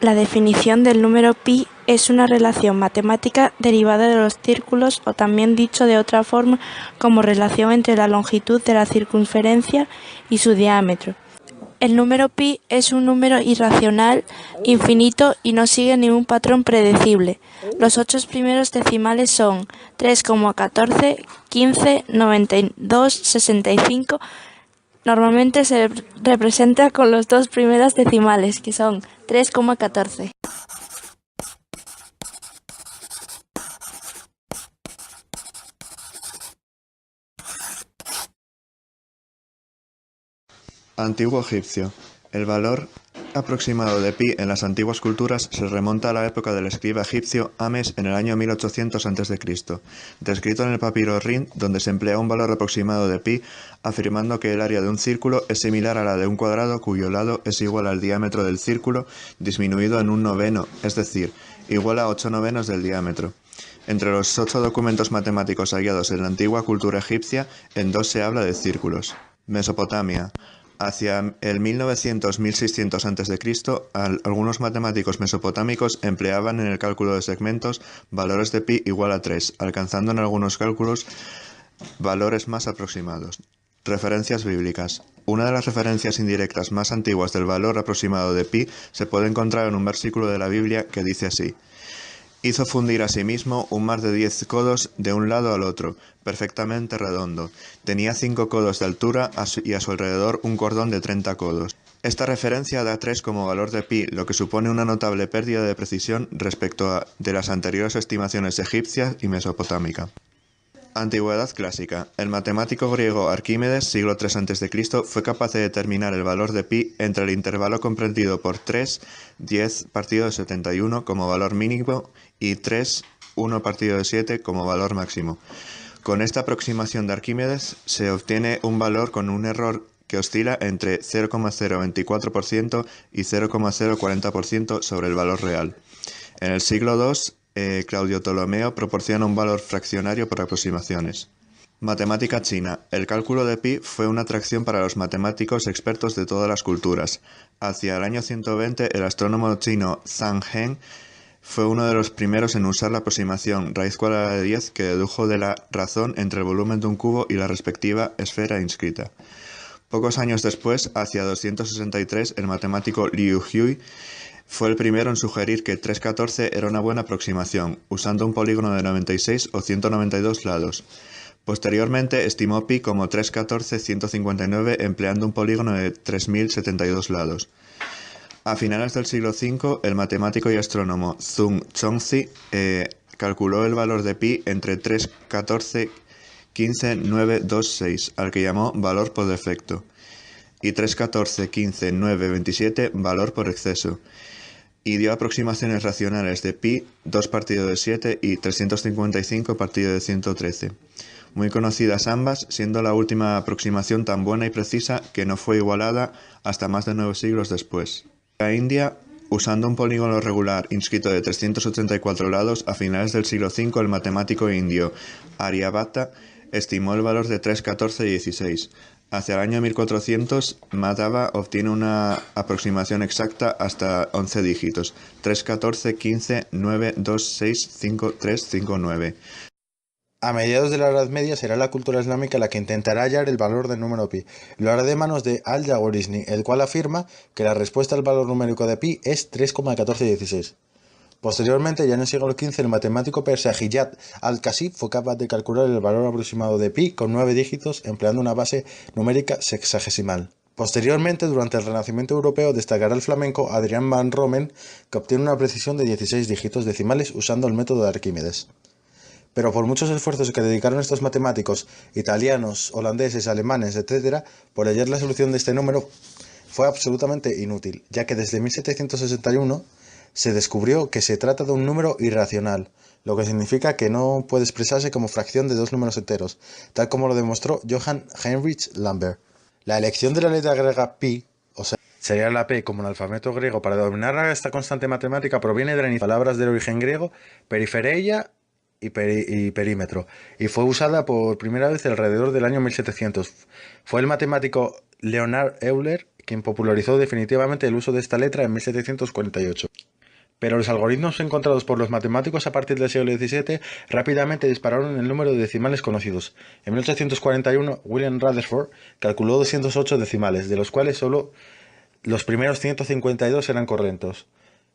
La definición del número pi es una relación matemática derivada de los círculos, o también dicho de otra forma como relación entre la longitud de la circunferencia y su diámetro. El número pi es un número irracional, infinito y no sigue ningún patrón predecible. Los 8 primeros decimales son 3,14, 15, 92, 65. Normalmente se representa con los 2 primeras decimales, que son 3,14. Antiguo egipcio. El valor aproximado de pi en las antiguas culturas se remonta a la época del escriba egipcio Ames en el año 1800 a.C., descrito en el papiro Rin, donde se emplea un valor aproximado de pi, afirmando que el área de un círculo es similar a la de un cuadrado cuyo lado es igual al diámetro del círculo disminuido en un noveno, es decir, igual a 8 novenos del diámetro. Entre los 8 documentos matemáticos hallados en la antigua cultura egipcia, en 2 se habla de círculos. Mesopotamia. Hacia el 1900-1600 a.C., algunos matemáticos mesopotámicos empleaban en el cálculo de segmentos valores de pi igual a 3, alcanzando en algunos cálculos valores más aproximados. Referencias bíblicas. Una de las referencias indirectas más antiguas del valor aproximado de pi se puede encontrar en un versículo de la Biblia que dice así: hizo fundir a sí mismo un mar de 10 codos de un lado al otro, perfectamente redondo. Tenía 5 codos de altura y a su alrededor un cordón de 30 codos. Esta referencia da 3 como valor de pi, lo que supone una notable pérdida de precisión respecto de las anteriores estimaciones egipcias y mesopotámica. Antigüedad clásica. El matemático griego Arquímedes, siglo III a.C., fue capaz de determinar el valor de pi entre el intervalo comprendido por 3, 10 partido de 71 como valor mínimo y 3, 1 partido de 7 como valor máximo. Con esta aproximación de Arquímedes se obtiene un valor con un error que oscila entre 0,024% y 0,040% sobre el valor real. En el siglo II, Claudio Ptolomeo proporciona un valor fraccionario por aproximaciones. Matemática china. El cálculo de pi fue una atracción para los matemáticos expertos de todas las culturas. Hacia el año 120, el astrónomo chino Zhang Heng fue uno de los primeros en usar la aproximación raíz cuadrada de 10 que dedujo de la razón entre el volumen de un cubo y la respectiva esfera inscrita. Pocos años después, hacia 263, el matemático Liu Hui fue el primero en sugerir que 3,14 era una buena aproximación, usando un polígono de 96 o 192 lados. Posteriormente estimó pi como 3,14,159 empleando un polígono de 3072 lados. A finales del siglo V, el matemático y astrónomo Zhou Chongzi calculó el valor de pi entre 3,14,15,926, al que llamó valor por defecto, y 3,14,15,927, valor por exceso, y dio aproximaciones racionales de pi 2 partido de 7 y 355 partido de 113. Muy conocidas ambas, siendo la última aproximación tan buena y precisa que no fue igualada hasta más de 9 siglos después. La India, usando un polígono regular inscrito de 384 lados, a finales del siglo V el matemático indio Aryabhata estimó el valor de 3,14,16. Hacia el año 1400, Madhava obtiene una aproximación exacta hasta 11 dígitos, 3,14,15,926,53,59. A mediados de la Edad Media será la cultura islámica la que intentará hallar el valor del número pi. Lo hará de manos de Al-Jawarizmi, el cual afirma que la respuesta al valor numérico de pi es 3,1416. Posteriormente, ya en el siglo XV, el matemático persa Hiyat al-Kasib fue capaz de calcular el valor aproximado de pi con 9 dígitos empleando una base numérica sexagesimal. Posteriormente, durante el Renacimiento europeo, destacará el flamenco Adrián van Romen, que obtiene una precisión de 16 dígitos decimales usando el método de Arquímedes. Pero por muchos esfuerzos que dedicaron estos matemáticos, italianos, holandeses, alemanes, etc., por hallar la solución de este número, fue absolutamente inútil, ya que desde 1761 se descubrió que se trata de un número irracional, lo que significa que no puede expresarse como fracción de dos números enteros, tal como lo demostró Johann Heinrich Lambert. La elección de la letra griega pi, o sea, sería la P como el alfabeto griego para denominar a esta constante matemática, proviene de las palabras del origen griego perifereia y perímetro, y fue usada por primera vez alrededor del año 1700. Fue el matemático Leonhard Euler quien popularizó definitivamente el uso de esta letra en 1748. Pero los algoritmos encontrados por los matemáticos a partir del siglo XVII rápidamente dispararon el número de decimales conocidos. En 1841, William Rutherford calculó 208 decimales, de los cuales solo los primeros 152 eran correctos.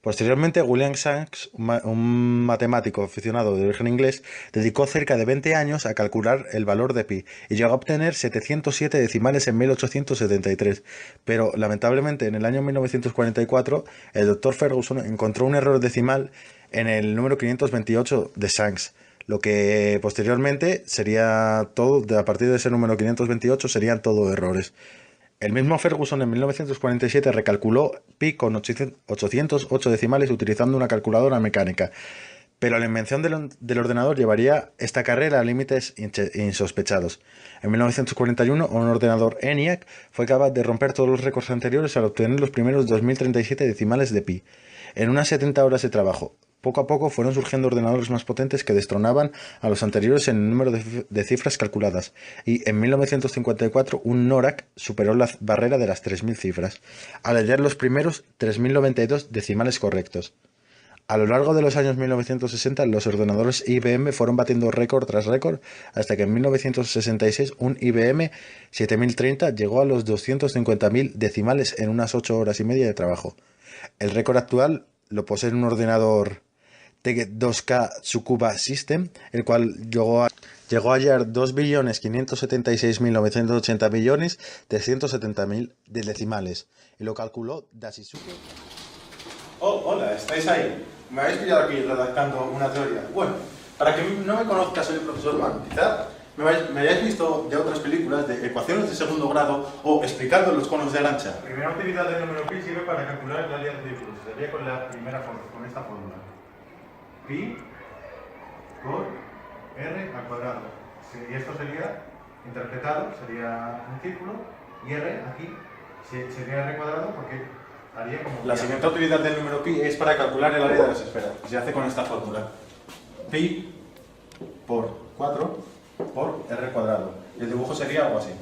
Posteriormente, William Sachs, un matemático aficionado de origen inglés, dedicó cerca de 20 años a calcular el valor de pi y llegó a obtener 707 decimales en 1873. Pero, lamentablemente, en el año 1944, el Dr. Ferguson encontró un error decimal en el número 528 de Sachs, lo que posteriormente sería todo, a partir de ese número 528, serían todo errores. El mismo Ferguson en 1947 recalculó pi con 808 decimales utilizando una calculadora mecánica, pero la invención del ordenador llevaría esta carrera a límites insospechados. En 1941, un ordenador ENIAC fue capaz de romper todos los récords anteriores al obtener los primeros 2037 decimales de pi en unas 70 horas de trabajo. Poco a poco fueron surgiendo ordenadores más potentes que destronaban a los anteriores en el número de cifras calculadas, y en 1954 un NORAC superó la barrera de las 3.000 cifras, al hallar los primeros 3.092 decimales correctos. A lo largo de los años 1960, los ordenadores IBM fueron batiendo récord tras récord, hasta que en 1966 un IBM 7030 llegó a los 250.000 decimales en unas 8 horas y media de trabajo. El récord actual lo posee un ordenador TEC-2K Tsukuba System, el cual llegó a hallar 2.576.980.370.000 de decimales, y lo calculó Dashisuke. Oh, hola, ¿estáis ahí? Me habéis pillado aquí redactando una teoría. Bueno, para que no me conozcas, soy el profesor Mann. Quizá me hayáis visto ya otras películas de ecuaciones de segundo grado o explicando los conos de Arantxa. La primera utilidad del número pi sirve para calcular el área de círculos. Sería con la primera fórmula, con esta fórmula. Pi por r al cuadrado. Y esto sería interpretado, sería un círculo, y r aquí sería r cuadrado porque haría como... La siguiente utilidad del número pi es para calcular el área de las esferas. Se hace con esta fórmula. Pi por 4 por r cuadrado. Y el dibujo sería algo así.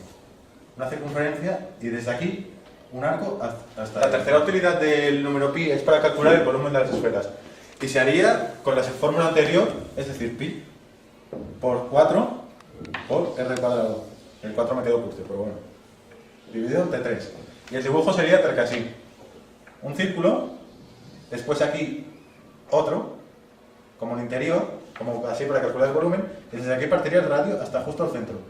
Una circunferencia y desde aquí un arco hasta... La tercera utilidad del número pi es para calcular el volumen de las esferas. Y se haría con la fórmula anterior, es decir, pi por 4 por r cuadrado. El 4 me quedó puesto, pero bueno. Dividido entre 3. Y el dibujo sería tal que así. Un círculo, después aquí otro, como el interior, como así para calcular el volumen, y desde aquí partiría el radio hasta justo al centro.